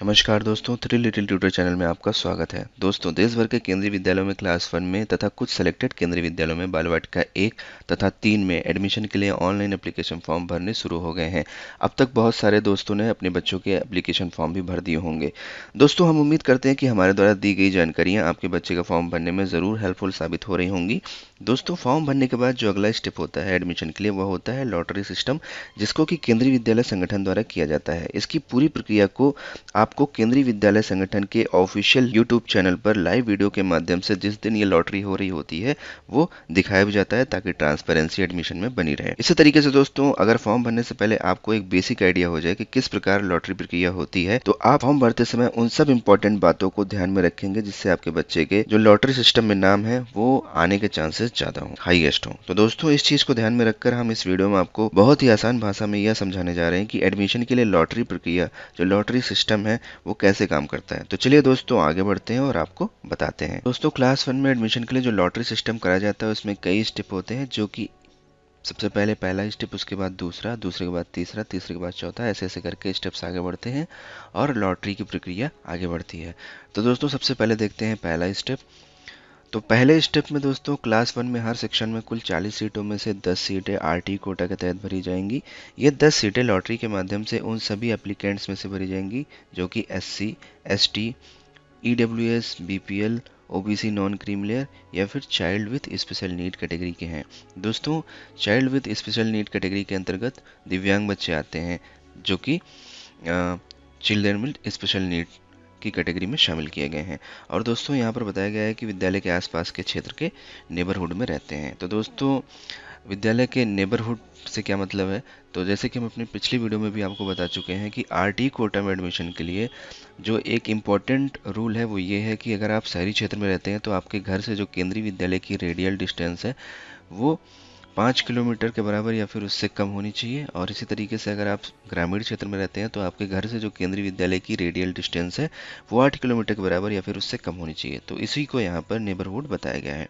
नमस्कार दोस्तों, three little tutor channel में आपका स्वागत है। दोस्तों, देश भर के केंद्रीय विद्यालयों में क्लास 1 में तथा कुछ सेलेक्टेड केंद्रीय विद्यालयों में बालवाटिका 1 तथा 3 में एडमिशन के लिए ऑनलाइन एप्लीकेशन फॉर्म भरने शुरू हो गए हैं। अब तक बहुत सारे दोस्तों ने अपने बच्चों के एप्लीकेशन फॉर्म भी भर दिए होंगे। दोस्तों, हम उम्मीद करते हैं कि हमारे द्वारा दी गई जानकारियाँ आपके बच्चे का फॉर्म भरने में ज़रूर हेल्पफुल साबित हो रही होंगी। दोस्तों, फॉर्म भरने के बाद जो अगला स्टेप होता है एडमिशन के लिए, वह होता है लॉटरी सिस्टम, जिसको कि केंद्रीय विद्यालय संगठन द्वारा किया जाता है। इसकी पूरी प्रक्रिया को आपको केंद्रीय विद्यालय संगठन के ऑफिशियल यूट्यूब चैनल पर लाइव वीडियो के माध्यम से जिस दिन ये लॉटरी हो रही होती है वो दिखाया भी जाता है, ताकि ट्रांसपेरेंसी एडमिशन में बनी रहे। इसी तरीके से दोस्तों, अगर फॉर्म भरने से पहले आपको एक बेसिक आइडिया हो जाए कि किस प्रकार लॉटरी प्रक्रिया होती है, तो आप फॉर्म भरते समय उन सब इंपॉर्टेंट बातों को ध्यान में रखेंगे जिससे आपके बच्चे के जो लॉटरी सिस्टम में नाम है वो आने के चांसेस ज्यादा हो, हाईएस्ट हो। तो दोस्तों, इस चीज को ध्यान में रखकर हम इस वीडियो में आपको बहुत ही आसान भाषा में यह समझाने जा रहे हैं कि एडमिशन के लिए लॉटरी प्रक्रिया, जो लॉटरी सिस्टम है, वो कैसे काम करता है। तो चलिए दोस्तों, आगे बढ़ते हैं और आपको बताते हैं। दोस्तों, क्लास 1 में एडमिशन के लिए जो लॉटरी सिस्टम कराया जाता है उसमें कई स्टेप होते हैं, जो कि सबसे पहले पहला स्टेप, उसके बाद दूसरा, दूसरे के बाद तीसरा, तीसरे के बाद चौथा, ऐसे ऐसे करके स्टेप्स आगे बढ़ते हैं और लॉटरी की प्रक्रिया आगे बढ़ती है। तो दोस्तों, सबसे पहले देखते हैं पहला स्टेप। तो पहले स्टेप में दोस्तों, क्लास 1 में हर सेक्शन में कुल 40 सीटों में से 10 सीटें आरटी कोटा के तहत भरी जाएंगी। ये 10 सीटें लॉटरी के माध्यम से उन सभी एप्लीकेंट्स में से भरी जाएंगी जो कि SC, ST, EWS, BPL, OBC non creamy layer या फिर child with special need category के हैं। दोस्तों, child with special need category के अंतर्गत दिव्यांग बच्चे आते हैं, जो कि चिल्ड्रन विद स्पेशल नीड की कैटेगरी में शामिल किए गए हैं। और दोस्तों, यहाँ पर बताया गया है कि विद्यालय के आसपास के क्षेत्र के नेबरहुड में रहते हैं। तो दोस्तों, विद्यालय के नेबरहुड से क्या मतलब है, तो जैसे कि हम अपनी पिछली वीडियो में भी आपको बता चुके हैं कि आरटी कोटा में एडमिशन के लिए जो एक इम्पॉर्टेंट रूल है वो ये है कि अगर आप शहरी क्षेत्र में रहते हैं तो आपके घर से जो केंद्रीय विद्यालय की रेडियल डिस्टेंस है वो 5 किलोमीटर के बराबर या फिर उससे कम होनी चाहिए। और इसी तरीके से अगर आप ग्रामीण क्षेत्र में रहते हैं तो आपके घर से जो केंद्रीय विद्यालय की रेडियल डिस्टेंस है वो 8 किलोमीटर के बराबर या फिर उससे कम होनी चाहिए। तो इसी को यहाँ पर नेबरहुड बताया गया है।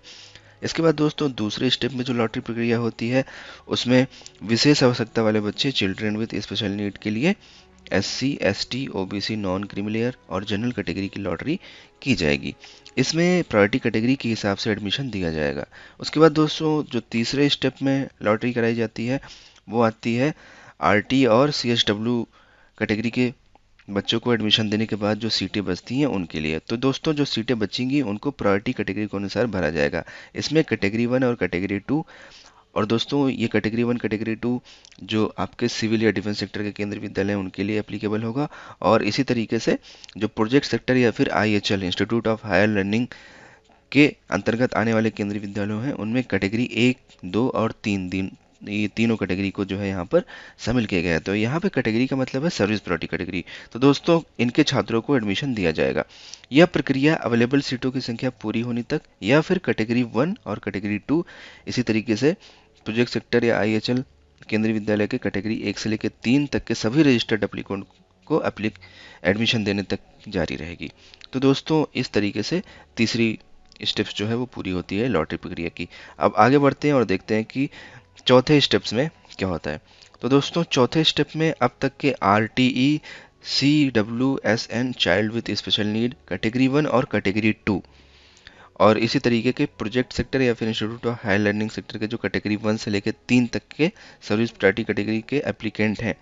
इसके बाद दोस्तों, दूसरे स्टेप में जो लॉटरी प्रक्रिया होती है उसमें विशेष आवश्यकता वाले बच्चे, चिल्ड्रन विद स्पेशल नीड के लिए SC, ST, OBC non creamy layer और जनरल कैटेगरी की लॉटरी की जाएगी। इसमें प्रायोरिटी कैटेगरी के हिसाब से एडमिशन दिया जाएगा। उसके बाद दोस्तों, जो तीसरे स्टेप में लॉटरी कराई जाती है वो आती है आरटी और सीएसडब्ल्यू कैटेगरी के बच्चों को एडमिशन देने के बाद जो सीटें बचती हैं उनके लिए। तो दोस्तों, जो सीटें बचेंगी उनको प्रायोरिटी कैटेगरी के अनुसार भरा जाएगा। इसमें कैटेगरी 1 और कैटेगरी 2, और दोस्तों ये कैटेगरी 1 कैटेगरी 2 जो आपके सिविल या डिफेंस सेक्टर के केंद्रीय विद्यालय हैं उनके लिए एप्लीकेबल होगा। और इसी तरीके से जो प्रोजेक्ट सेक्टर या फिर आईएचएल, इंस्टीट्यूट ऑफ हायर लर्निंग के अंतर्गत आने वाले केंद्रीय विद्यालयों हैं उनमें कैटेगरी 1, 2 और 3 दिन, ये तीनों कैटेगरी को जो है यहाँ पर शामिल किया गया है। तो यहाँ पे कैटेगरी का मतलब है सर्विस प्रायोरिटी कैटेगरी। तो दोस्तों, इनके छात्रों को एडमिशन दिया जाएगा। यह प्रक्रिया अवेलेबल सीटों की संख्या पूरी होने तक या फिर कैटेगरी 1 और कैटेगरी 2, इसी तरीके से प्रोजेक्ट सेक्टर या आईएचएल केंद्रीय विद्यालय के कैटेगरी 1 से लेकर 3 तक के सभी रजिस्टर्ड एप्लीकेंट को एडमिशन देने तक जारी रहेगी। तो दोस्तों, इस तरीके से तीसरी स्टेप्स जो है वो पूरी होती है लॉटरी प्रक्रिया की। अब आगे बढ़ते हैं और देखते हैं कि चौथे स्टेप्स में क्या होता है। तो दोस्तों, चौथे स्टेप में अब तक के RTE, CWSN child with special need category 1 और कैटेगरी 2, और इसी तरीके के प्रोजेक्ट सेक्टर या फिर institute of higher learning sector के जो कैटेगरी 1 से लेकर 3 तक के सर्विस प्रायोरिटी कैटेगरी के एप्लीकेंट हैं,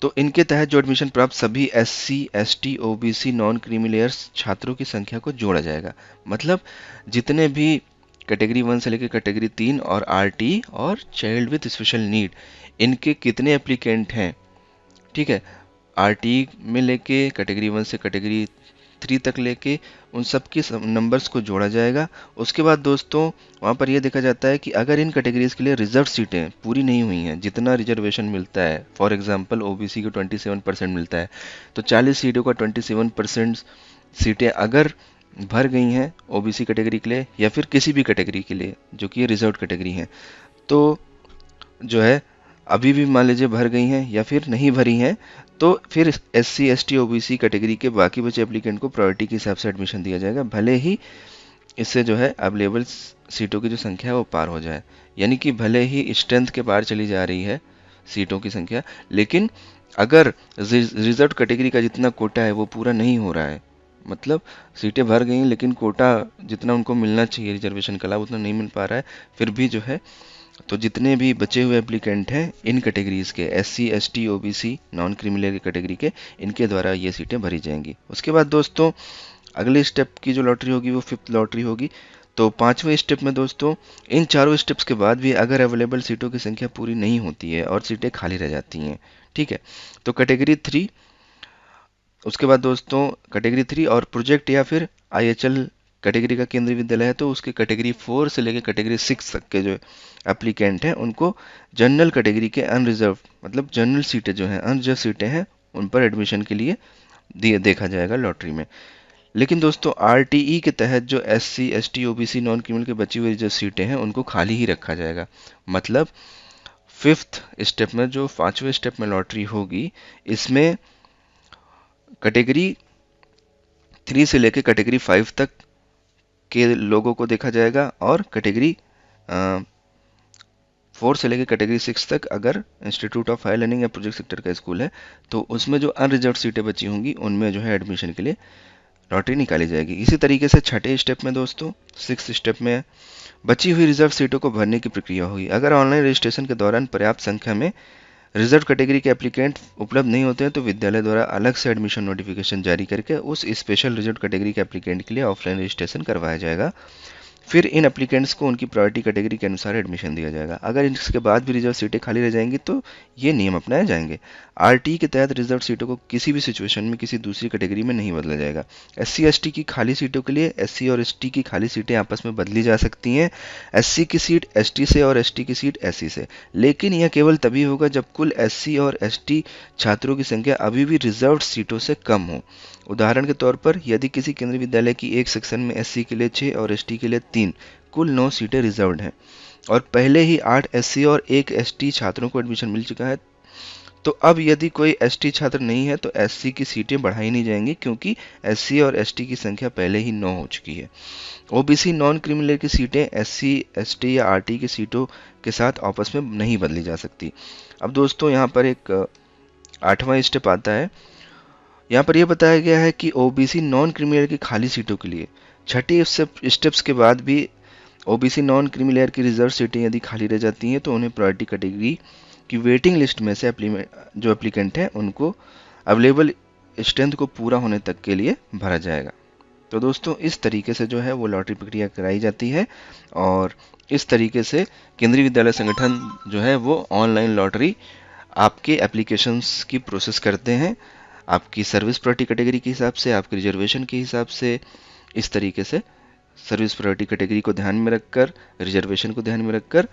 तो इनके तहत जो एडमिशन प्राप्त सभी SC, ST, OBC non creamy layers छात्रों की संख्या को जोड़ा जाएगा। मतलब जितने भी कैटेगरी 1 से लेकर कैटेगरी 3 और आरटी और चाइल्ड विद स्पेशल नीड, इनके कितने एप्लीकेंट हैं, ठीक है, आरटी में लेके कैटेगरी 1 से कैटेगरी 3 तक लेके उन सब के नंबर्स को जोड़ा जाएगा। उसके बाद दोस्तों, वहाँ पर यह देखा जाता है कि अगर इन कैटेगरीज के लिए रिजर्व सीटें पूरी नहीं हुई हैं, जितना रिजर्वेशन मिलता है, फॉर एग्जांपल ओबीसी को 27% मिलता है, तो 40 सीटों का 27% सीटें अगर भर गई हैं ओबीसी कैटेगरी के लिए या फिर किसी भी कैटेगरी के लिए जो कि रिजर्व कैटेगरी हैं, तो जो है अभी भी मान लीजिए भर गई हैं या फिर नहीं भरी हैं, तो फिर एससी, एसटी, ओबीसी कैटेगरी के बाकी बचे एप्लीकेंट को प्रायोरिटी के हिसाब से एडमिशन दिया जाएगा, भले ही इससे जो है अवेलेबल सीटों की जो संख्या है वो पार हो जाए। यानी कि भले ही स्ट्रेंथ के पार चली जा रही है सीटों की संख्या, लेकिन अगर रिजर्व कैटेगरी का जितना कोटा है वो पूरा नहीं हो रहा है, मतलब सीटें भर गई लेकिन कोटा जितना उनको मिलना चाहिए रिजर्वेशन का लाभ उतना नहीं मिल पा रहा है, फिर भी जो है तो जितने भी बचे हुए एप्लीकेंट हैं इन कैटेगरीज के SC ST OBC non creamy की कैटेगरी के, इनके द्वारा ये सीटें भरी जाएंगी। उसके बाद दोस्तों अगले स्टेप की जो लॉटरी होगी वो 5th लॉटरी होगी। तो 5वें स्टेप में दोस्तों इन चारों स्टेप्स के बाद भी अगर अवेलेबल सीटों की संख्या पूरी नहीं होती है और सीटें खाली रह जाती हैं, ठीक है, तो कैटेगरी 3, उसके बाद दोस्तों कैटेगरी 3 और प्रोजेक्ट या फिर IHL कैटेगरी का केंद्रीय विद्यालय है तो उसके कैटेगरी 4 से लेकर कैटेगरी 6 तक के जो एप्लीकेंट हैं उनको जनरल कैटेगरी के अनरिजर्व, मतलब जनरल सीटें जो हैं अनरिजर्व सीटें हैं उन पर एडमिशन के लिए देखा जाएगा लॉटरी में। लेकिन दोस्तों RTE के तहत जो SC ST OBC non criminal के बची हुई रिजर्व सीटें हैं उनको खाली ही रखा जाएगा। मतलब 5th स्टेप में जो 5वें स्टेप में लॉटरी होगी इसमें कैटेगरी 3 से लेकर कैटेगरी 5 तक के लोगों को देखा जाएगा और कैटेगरी 4 से लेकर कैटेगरी 6 तक अगर इंस्टीट्यूट ऑफ हायर लर्निंग या प्रोजेक्ट सेक्टर का स्कूल है तो उसमें जो अनरिजर्व सीटें बची होंगी उनमें जो है एडमिशन के लिए लॉटरी निकाली जाएगी। इसी तरीके से छठे स्टेप में दोस्तों 6th स्टेप में बची हुई रिजर्व सीटों को भरने की प्रक्रिया होगी। अगर ऑनलाइन रजिस्ट्रेशन के दौरान पर्याप्त संख्या में रिजर्व कैटेगरी के एप्लीकेंट उपलब्ध नहीं होते हैं तो विद्यालय द्वारा अलग से एडमिशन नोटिफिकेशन जारी करके उस स्पेशल रिजर्व कैटेगरी के एप्लीकेंट के लिए ऑफलाइन रजिस्ट्रेशन करवाया जाएगा। फिर इन एप्लीकेंट्स को उनकी प्रायोरिटी कैटेगरी के अनुसार एडमिशन दिया जाएगा। अगर इसके बाद भी रिजर्व सीटें खाली रह जाएंगी तो ये नियम अपनाए जाएंगे। RTE के तहत रिजर्व सीटों को किसी भी सिचुएशन में किसी दूसरी कैटेगरी में नहीं बदला जाएगा। SC ST की खाली सीटों के लिए SC और ST की खाली सीटें आपस में बदली जा सकती हैं, SC की सीट ST से और ST की सीट SC से, लेकिन यह केवल तभी होगा जब कुल SC और ST छात्रों की संख्या अभी भी रिजर्व सीटों से कम हो। उदाहरण के तौर पर यदि किसी केंद्रीय विद्यालय की एक सेक्शन में SC के लिए 6 और ST के लिए 3 कुल 9 सीटें रिजर्व्ड हैं और पहले ही 8 SC और 1 ST छात्रों को एडमिशन मिल चुका है, तो अब यदि कोई ST छात्र नहीं है तो SC की सीटें बढ़ाई नहीं जाएंगी क्योंकि SC और ST की संख्या पहले ही 9 हो चुकी है। OBC नॉन क्रिमिनल की सीटें SC ST या RT की सीटों के साथ आपस में नहीं बदली जा सकती। अब दोस्तों यहाँ पर एक 8वां स्टेप आता है। यहाँ पर यह बताया गया है कि OBC नॉन क्रीमी लेयर की खाली सीटों के लिए छठी स्टेप्स के बाद भी OBC नॉन क्रीमी लेयर की रिजर्व सीटें यदि खाली रह जाती हैं तो उन्हें प्रायोरिटी कैटेगरी की वेटिंग लिस्ट में से जो एप्लीकेंट हैं उनको अवेलेबल स्ट्रेंथ को पूरा होने तक के लिए भरा जाएगा। तो दोस्तों इस तरीके से जो है वो लॉटरी प्रक्रिया कराई जाती है और इस तरीके से केंद्रीय विद्यालय संगठन जो है वो ऑनलाइन लॉटरी आपके एप्लीकेशंस की प्रोसेस करते हैं, आपकी सर्विस प्रायोरिटी कैटेगरी के हिसाब से, आपके रिजर्वेशन के हिसाब से। इस तरीके से सर्विस प्रायोरिटी कैटेगरी को ध्यान में रखकर, रिजर्वेशन को ध्यान में रखकर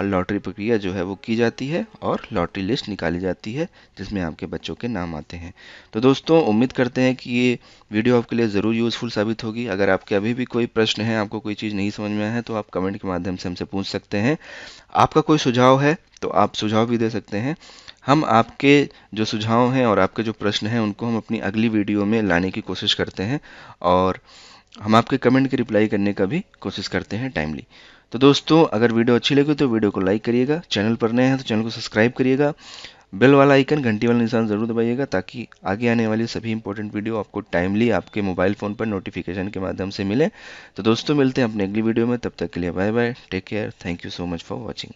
लॉटरी प्रक्रिया जो है वो की जाती है और लॉटरी लिस्ट निकाली जाती है जिसमें आपके बच्चों के नाम आते हैं। तो दोस्तों उम्मीद करते हैं कि ये वीडियो आपके लिए ज़रूर यूज़फुल साबित होगी। अगर आपके अभी भी कोई प्रश्न है, आपको कोई चीज़ नहीं समझ में आया है तो आप कमेंट के माध्यम से हमसे पूछ सकते हैं। आपका कोई सुझाव है तो आप सुझाव भी दे सकते हैं। हम आपके जो सुझाव हैं और आपके जो प्रश्न हैं उनको हम अपनी अगली वीडियो में लाने की कोशिश करते हैं और हम आपके कमेंट की रिप्लाई करने का भी कोशिश करते हैं टाइमली। तो दोस्तों अगर वीडियो अच्छी लगी तो वीडियो को लाइक करिएगा, चैनल पर नए हैं तो चैनल को सब्सक्राइब करिएगा, बेल वाला आइकन घंटी वाला निशान ज़रूर दबाइएगा ताकि आगे आने वाली सभी इंपॉर्टेंट वीडियो आपको टाइमली आपके मोबाइल फ़ोन पर नोटिफिकेशन के माध्यम से मिले। तो दोस्तों मिलते हैं अपनी अगली वीडियो में, तब तक के लिए bye bye, take care, thank you so much for watching.